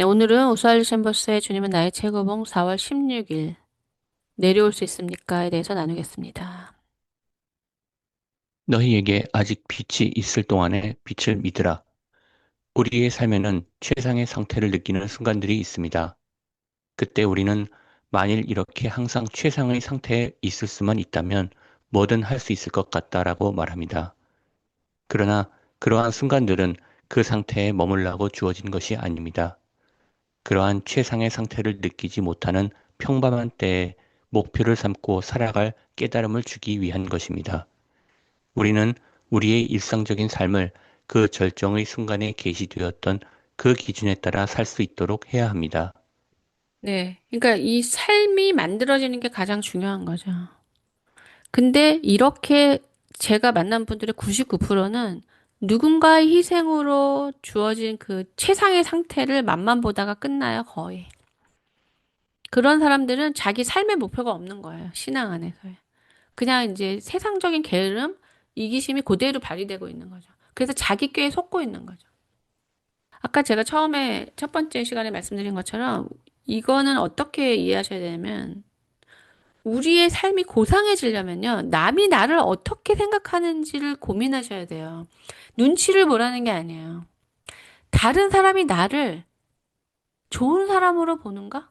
네, 오늘은 오스왈드 챔버스의 주님은 나의 최고봉 4월 16일 내려올 수 있습니까에 대해서 나누겠습니다. 너희에게 아직 빛이 있을 동안에 빛을 믿으라. 우리의 삶에는 최상의 상태를 느끼는 순간들이 있습니다. 그때 우리는 만일 이렇게 항상 최상의 상태에 있을 수만 있다면 뭐든 할 수 있을 것 같다라고 말합니다. 그러나 그러한 순간들은 그 상태에 머물라고 주어진 것이 아닙니다. 그러한 최상의 상태를 느끼지 못하는 평범한 때에 목표를 삼고 살아갈 깨달음을 주기 위한 것입니다. 우리는 우리의 일상적인 삶을 그 절정의 순간에 계시되었던 그 기준에 따라 살 수 있도록 해야 합니다. 네, 그러니까 이 삶이 만들어지는 게 가장 중요한 거죠. 근데 이렇게 제가 만난 분들의 99%는 누군가의 희생으로 주어진 그 최상의 상태를 맛만 보다가 끝나요, 거의. 그런 사람들은 자기 삶의 목표가 없는 거예요, 신앙 안에서요. 그냥 이제 세상적인 게으름, 이기심이 그대로 발휘되고 있는 거죠. 그래서 자기 꾀에 속고 있는 거죠. 아까 제가 처음에 첫 번째 시간에 말씀드린 것처럼 이거는 어떻게 이해하셔야 되냐면 우리의 삶이 고상해지려면요. 남이 나를 어떻게 생각하는지를 고민하셔야 돼요. 눈치를 보라는 게 아니에요. 다른 사람이 나를 좋은 사람으로 보는가?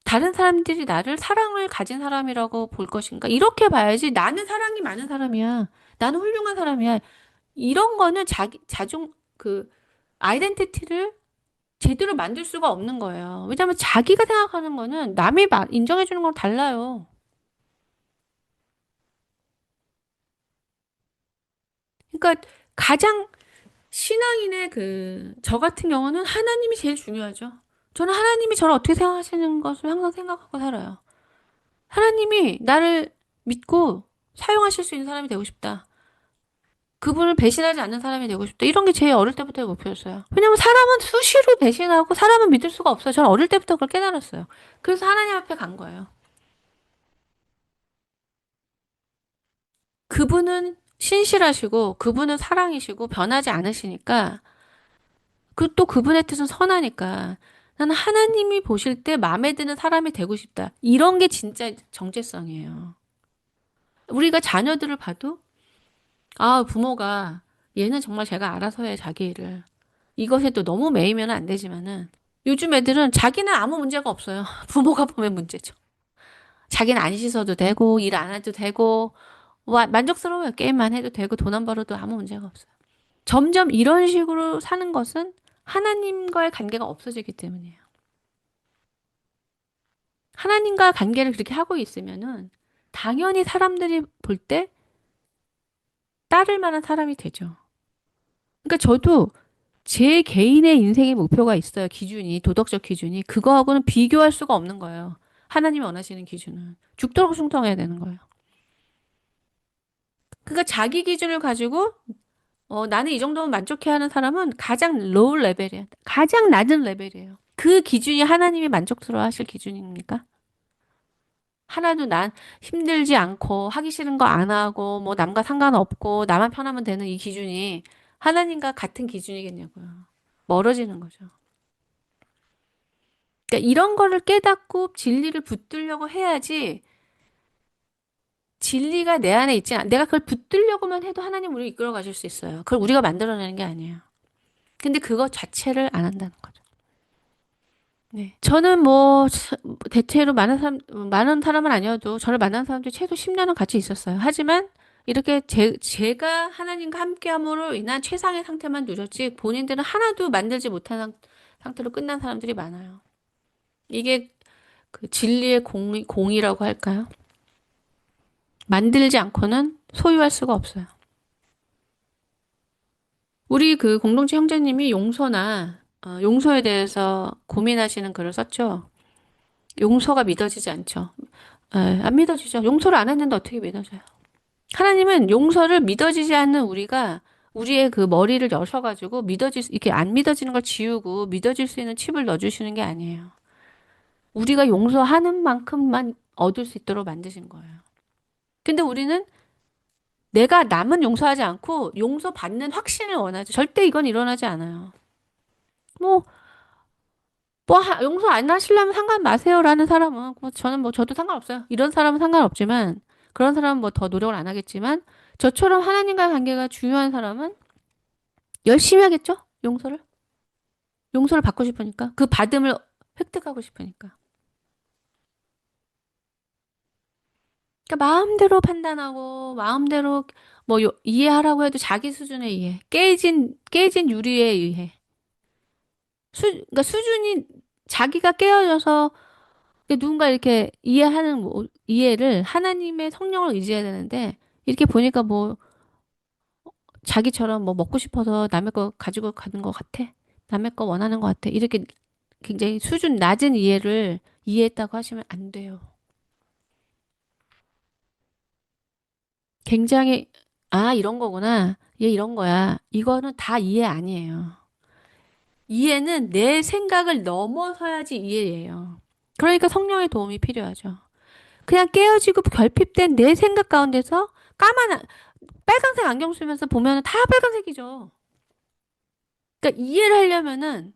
다른 사람들이 나를 사랑을 가진 사람이라고 볼 것인가? 이렇게 봐야지 나는 사랑이 많은 사람이야. 나는 훌륭한 사람이야. 이런 거는 그, 아이덴티티를 제대로 만들 수가 없는 거예요. 왜냐하면 자기가 생각하는 거는 남이 인정해주는 거랑 달라요. 그러니까 가장 신앙인의 저 같은 경우는 하나님이 제일 중요하죠. 저는 하나님이 저를 어떻게 생각하시는 것을 항상 생각하고 살아요. 하나님이 나를 믿고 사용하실 수 있는 사람이 되고 싶다. 그분을 배신하지 않는 사람이 되고 싶다. 이런 게 제 어릴 때부터의 목표였어요. 왜냐면 사람은 수시로 배신하고 사람은 믿을 수가 없어요. 저는 어릴 때부터 그걸 깨달았어요. 그래서 하나님 앞에 간 거예요. 그분은 신실하시고 그분은 사랑이시고 변하지 않으시니까 또 그분의 뜻은 선하니까 나는 하나님이 보실 때 마음에 드는 사람이 되고 싶다. 이런 게 진짜 정체성이에요. 우리가 자녀들을 봐도 부모가 얘는 정말 제가 알아서 해 자기 일을. 이것에 또 너무 매이면 안 되지만은 요즘 애들은 자기는 아무 문제가 없어요. 부모가 보면 문제죠. 자기는 안 씻어도 되고 일 안 해도 되고 만족스러워요. 게임만 해도 되고 돈 안 벌어도 아무 문제가 없어요. 점점 이런 식으로 사는 것은 하나님과의 관계가 없어지기 때문이에요. 하나님과 관계를 그렇게 하고 있으면은 당연히 사람들이 볼 때 따를 만한 사람이 되죠. 그러니까 저도 제 개인의 인생의 목표가 있어요. 기준이, 도덕적 기준이. 그거하고는 비교할 수가 없는 거예요. 하나님이 원하시는 기준은. 죽도록 충성해야 되는 거예요. 그러니까 자기 기준을 가지고 나는 이 정도면 만족해 하는 사람은 가장 로우 레벨이야. 가장 낮은 레벨이에요. 그 기준이 하나님이 만족스러워 하실 기준입니까? 하나도 난 힘들지 않고 하기 싫은 거 안 하고 뭐 남과 상관없고 나만 편하면 되는 이 기준이 하나님과 같은 기준이겠냐고요. 멀어지는 거죠. 그러니까 이런 거를 깨닫고 진리를 붙들려고 해야지 진리가 내 안에 있지 않, 내가 그걸 붙들려고만 해도 하나님 우리 이끌어 가실 수 있어요. 그걸 우리가 만들어내는 게 아니에요. 근데 그거 자체를 안 한다는 거죠. 네. 저는 대체로 많은 사람은 아니어도 저를 만난 사람들이 최소 10년은 같이 있었어요. 하지만 이렇게 제가 하나님과 함께함으로 인한 최상의 상태만 누렸지 본인들은 하나도 만들지 못한 상태로 끝난 사람들이 많아요. 이게 그 진리의 공이라고 할까요? 만들지 않고는 소유할 수가 없어요. 우리 그 공동체 형제님이 용서에 대해서 고민하시는 글을 썼죠. 용서가 믿어지지 않죠. 안 믿어지죠. 용서를 안 했는데 어떻게 믿어져요? 하나님은 용서를 믿어지지 않는 우리의 그 머리를 여셔가지고 이렇게 안 믿어지는 걸 지우고 믿어질 수 있는 칩을 넣어주시는 게 아니에요. 우리가 용서하는 만큼만 얻을 수 있도록 만드신 거예요. 근데 우리는 내가 남은 용서하지 않고 용서받는 확신을 원하죠. 절대 이건 일어나지 않아요. 뭐, 뭐, 용서 안 하시려면 상관 마세요라는 사람은, 뭐 저는 뭐, 저도 상관없어요. 이런 사람은 상관없지만, 그런 사람은 뭐 더 노력을 안 하겠지만, 저처럼 하나님과의 관계가 중요한 사람은 열심히 하겠죠? 용서를. 용서를 받고 싶으니까. 그 받음을 획득하고 싶으니까. 그러니까 마음대로 판단하고, 마음대로 뭐, 이해하라고 해도 자기 수준의 이해. 깨진 유리에 의해. 그러니까 수준이 자기가 깨어져서 누군가 이렇게 이해하는 뭐, 이해를 하나님의 성령을 의지해야 되는데 이렇게 보니까 뭐 자기처럼 뭐 먹고 싶어서 남의 거 가지고 가는 것 같아. 남의 거 원하는 것 같아. 이렇게 굉장히 수준 낮은 이해를 이해했다고 하시면 안 돼요. 굉장히 이런 거구나. 얘 이런 거야. 이거는 다 이해 아니에요. 이해는 내 생각을 넘어서야지 이해예요. 그러니까 성령의 도움이 필요하죠. 그냥 깨어지고 결핍된 내 생각 가운데서 빨간색 안경 쓰면서 보면 다 빨간색이죠. 그러니까 이해를 하려면은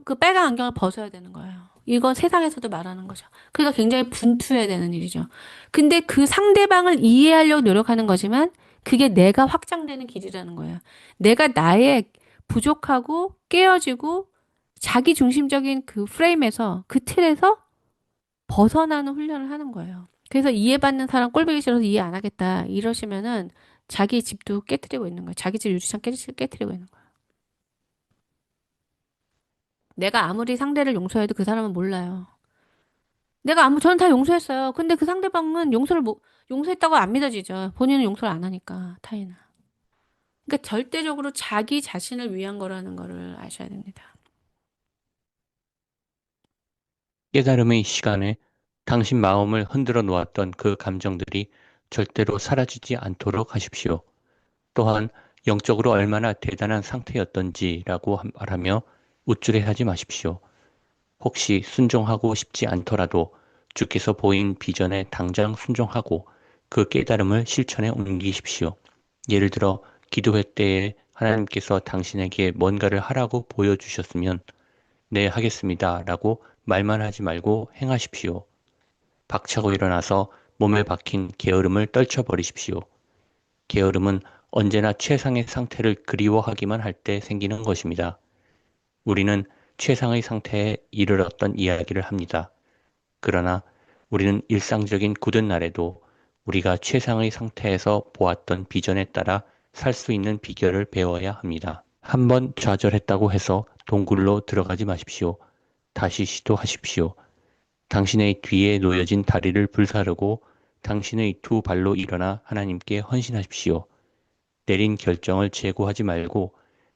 그 빨간 안경을 벗어야 되는 거예요. 이건 세상에서도 말하는 거죠. 그러니까 굉장히 분투해야 되는 일이죠. 근데 그 상대방을 이해하려고 노력하는 거지만 그게 내가 확장되는 길이라는 거예요. 내가 나의 부족하고 깨어지고 자기 중심적인 그 프레임에서 그 틀에서 벗어나는 훈련을 하는 거예요. 그래서 이해받는 사람 꼴보기 싫어서 이해 안 하겠다. 이러시면은 자기 집도 깨트리고 있는 거예요. 자기 집 유리창 깨트리고 있는 거예요. 내가 아무리 상대를 용서해도 그 사람은 몰라요. 저는 다 용서했어요. 근데 그 상대방은 용서했다고 안 믿어지죠. 본인은 용서를 안 하니까, 타인은. 그러니까 절대적으로 자기 자신을 위한 거라는 거를 아셔야 됩니다. 깨달음의 시간에 당신 마음을 흔들어 놓았던 그 감정들이 절대로 사라지지 않도록 하십시오. 또한 영적으로 얼마나 대단한 상태였던지라고 말하며 우쭐해하지 마십시오. 혹시 순종하고 싶지 않더라도 주께서 보인 비전에 당장 순종하고 그 깨달음을 실천에 옮기십시오. 예를 들어 기도회 때에 하나님께서 당신에게 뭔가를 하라고 보여주셨으면 네, 하겠습니다. 라고 말만 하지 말고 행하십시오. 박차고 일어나서 몸에 박힌 게으름을 떨쳐버리십시오. 게으름은 언제나 최상의 상태를 그리워하기만 할 때 생기는 것입니다. 우리는 최상의 상태에 이르렀던 이야기를 합니다. 그러나 우리는 일상적인 굳은 날에도 우리가 최상의 상태에서 보았던 비전에 따라 살 수 있는 비결을 배워야 합니다. 한번 좌절했다고 해서 동굴로 들어가지 마십시오. 다시 시도하십시오. 당신의 뒤에 놓여진 다리를 불사르고 당신의 두 발로 일어나 하나님께 헌신하십시오. 내린 결정을 재고하지 말고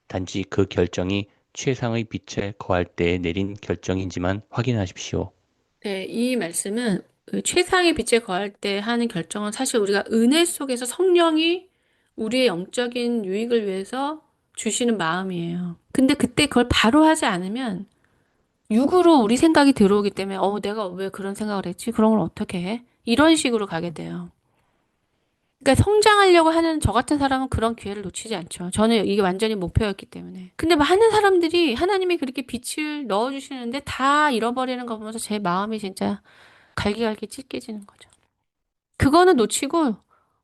단지 그 결정이 최상의 빛에 거할 때에 내린 결정인지만 확인하십시오. 네, 이 말씀은 그 최상의 빛에 거할 때 하는 결정은 사실 우리가 은혜 속에서 성령이 우리의 영적인 유익을 위해서 주시는 마음이에요. 근데 그때 그걸 바로 하지 않으면 육으로 우리 생각이 들어오기 때문에 내가 왜 그런 생각을 했지? 그런 걸 어떻게 해? 이런 식으로 가게 돼요. 그러니까 성장하려고 하는 저 같은 사람은 그런 기회를 놓치지 않죠. 저는 이게 완전히 목표였기 때문에. 근데 많은 사람들이 하나님이 그렇게 빛을 넣어주시는데 다 잃어버리는 거 보면서 제 마음이 진짜 갈기갈기 찢겨지는 거죠. 그거는 놓치고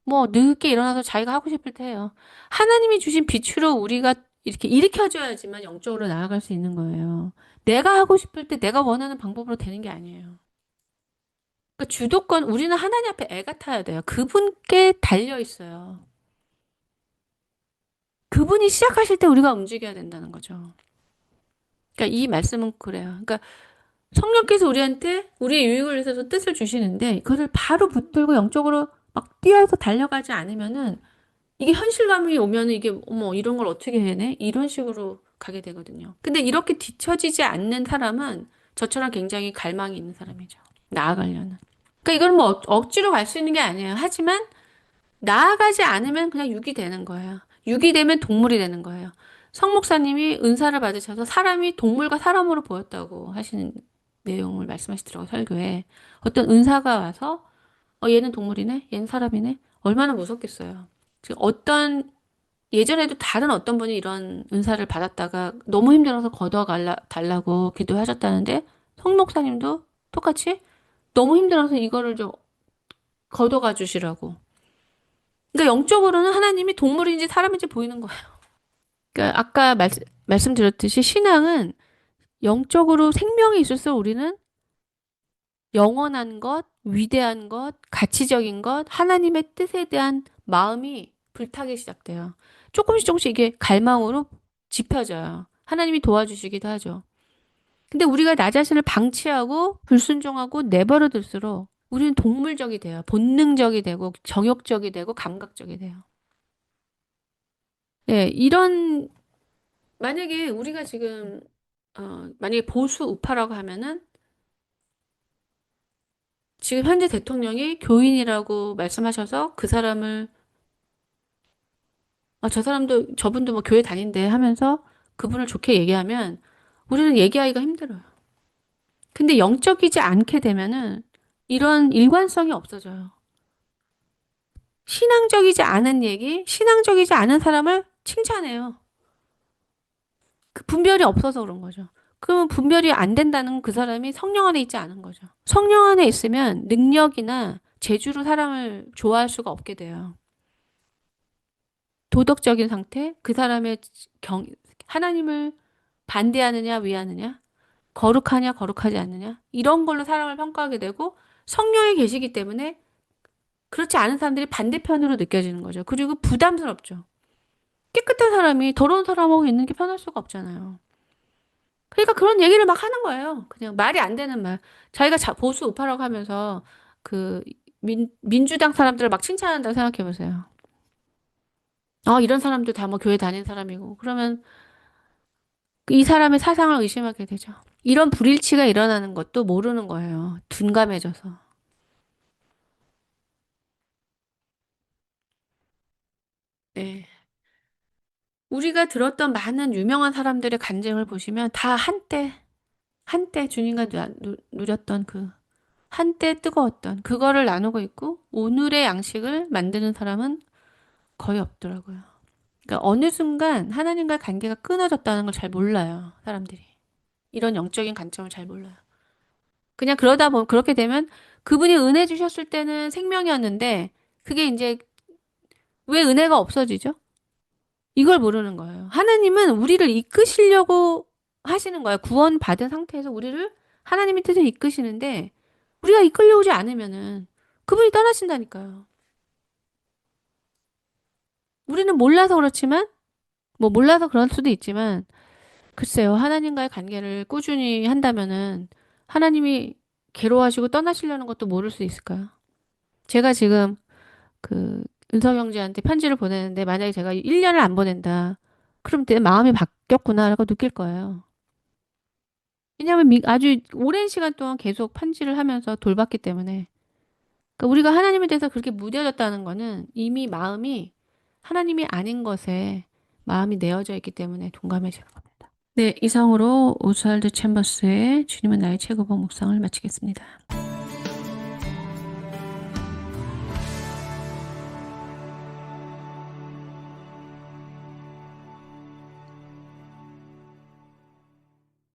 뭐 늦게 일어나서 자기가 하고 싶을 때 해요. 하나님이 주신 빛으로 우리가 이렇게 일으켜줘야지만 영적으로 나아갈 수 있는 거예요. 내가 하고 싶을 때 내가 원하는 방법으로 되는 게 아니에요. 그러니까 주도권 우리는 하나님 앞에 애 같아야 돼요. 그분께 달려 있어요. 그분이 시작하실 때 우리가 움직여야 된다는 거죠. 그러니까 이 말씀은 그래요. 그러니까 성령께서 우리한테 우리의 유익을 위해서 뜻을 주시는데 그것을 바로 붙들고 영적으로 막 뛰어서 달려가지 않으면은 이게 현실감이 오면은 이게 어머 이런 걸 어떻게 해내? 이런 식으로 가게 되거든요. 근데 이렇게 뒤처지지 않는 사람은 저처럼 굉장히 갈망이 있는 사람이죠. 나아가려는. 그러니까 이걸 뭐 억지로 갈 수 있는 게 아니에요. 하지만 나아가지 않으면 그냥 육이 되는 거예요. 육이 되면 동물이 되는 거예요. 성 목사님이 은사를 받으셔서 사람이 동물과 사람으로 보였다고 하시는 내용을 말씀하시더라고요, 설교에. 어떤 은사가 와서, 얘는 동물이네? 얘는 사람이네? 얼마나 무섭겠어요. 지금 어떤 예전에도 다른 어떤 분이 이런 은사를 받았다가 너무 힘들어서 달라고 기도하셨다는데 송 목사님도 똑같이 너무 힘들어서 이거를 좀 걷어가 주시라고. 그러니까 영적으로는 하나님이 동물인지 사람인지 보이는 거예요. 그러니까 아까 말씀드렸듯이 신앙은 영적으로 생명이 있을수록 우리는 영원한 것, 위대한 것, 가치적인 것, 하나님의 뜻에 대한 마음이 불타기 시작돼요. 조금씩 조금씩 이게 갈망으로 짚혀져요. 하나님이 도와주시기도 하죠. 근데 우리가 나 자신을 방치하고 불순종하고 내버려둘수록 우리는 동물적이 돼요. 본능적이 되고 정욕적이 되고 감각적이 돼요. 예, 만약에 우리가 지금 만약에 보수 우파라고 하면은 지금 현재 대통령이 교인이라고 말씀하셔서 그 사람을 저 사람도 저분도 뭐 교회 다닌대 하면서 그분을 좋게 얘기하면 우리는 얘기하기가 힘들어요. 근데 영적이지 않게 되면은 이런 일관성이 없어져요. 신앙적이지 않은 얘기, 신앙적이지 않은 사람을 칭찬해요. 그 분별이 없어서 그런 거죠. 그러면 분별이 안 된다는 건 그 사람이 성령 안에 있지 않은 거죠. 성령 안에 있으면 능력이나 재주로 사람을 좋아할 수가 없게 돼요. 도덕적인 상태, 그 사람의 하나님을 반대하느냐, 위하느냐, 거룩하냐, 거룩하지 않느냐, 이런 걸로 사람을 평가하게 되고 성령이 계시기 때문에 그렇지 않은 사람들이 반대편으로 느껴지는 거죠. 그리고 부담스럽죠. 깨끗한 사람이 더러운 사람하고 있는 게 편할 수가 없잖아요. 그러니까 그런 얘기를 막 하는 거예요. 그냥 말이 안 되는 말. 자기가 보수 우파라고 하면서 그 민주당 사람들을 막 칭찬한다고 생각해 보세요. 이런 사람들 다 뭐 교회 다닌 사람이고. 그러면 이 사람의 사상을 의심하게 되죠. 이런 불일치가 일어나는 것도 모르는 거예요. 둔감해져서. 네. 우리가 들었던 많은 유명한 사람들의 간증을 보시면 다 한때 주님과 누렸던 한때 뜨거웠던 그거를 나누고 있고 오늘의 양식을 만드는 사람은 거의 없더라고요. 그러니까 어느 순간 하나님과의 관계가 끊어졌다는 걸 잘 몰라요, 사람들이. 이런 영적인 관점을 잘 몰라요. 그냥 그러다 보면 그렇게 되면 그분이 은혜 주셨을 때는 생명이었는데 그게 이제 왜 은혜가 없어지죠? 이걸 모르는 거예요. 하나님은 우리를 이끄시려고 하시는 거예요. 구원 받은 상태에서 우리를 하나님의 뜻을 이끄시는데 우리가 이끌려오지 않으면은 그분이 떠나신다니까요. 우리는 몰라서 그렇지만 뭐 몰라서 그럴 수도 있지만 글쎄요. 하나님과의 관계를 꾸준히 한다면은 하나님이 괴로워하시고 떠나시려는 것도 모를 수 있을까요? 제가 지금 그 은석 형제한테 편지를 보내는데 만약에 제가 1년을 안 보낸다. 그럼 내 마음이 바뀌었구나라고 느낄 거예요. 왜냐하면 아주 오랜 시간 동안 계속 편지를 하면서 돌봤기 때문에. 그러니까 우리가 하나님에 대해서 그렇게 무뎌졌다는 거는 이미 마음이 하나님이 아닌 것에 마음이 내어져 있기 때문에 동감해지는 겁니다. 네, 이상으로 오스왈드 챔버스의 주님은 나의 최고봉 묵상을 마치겠습니다.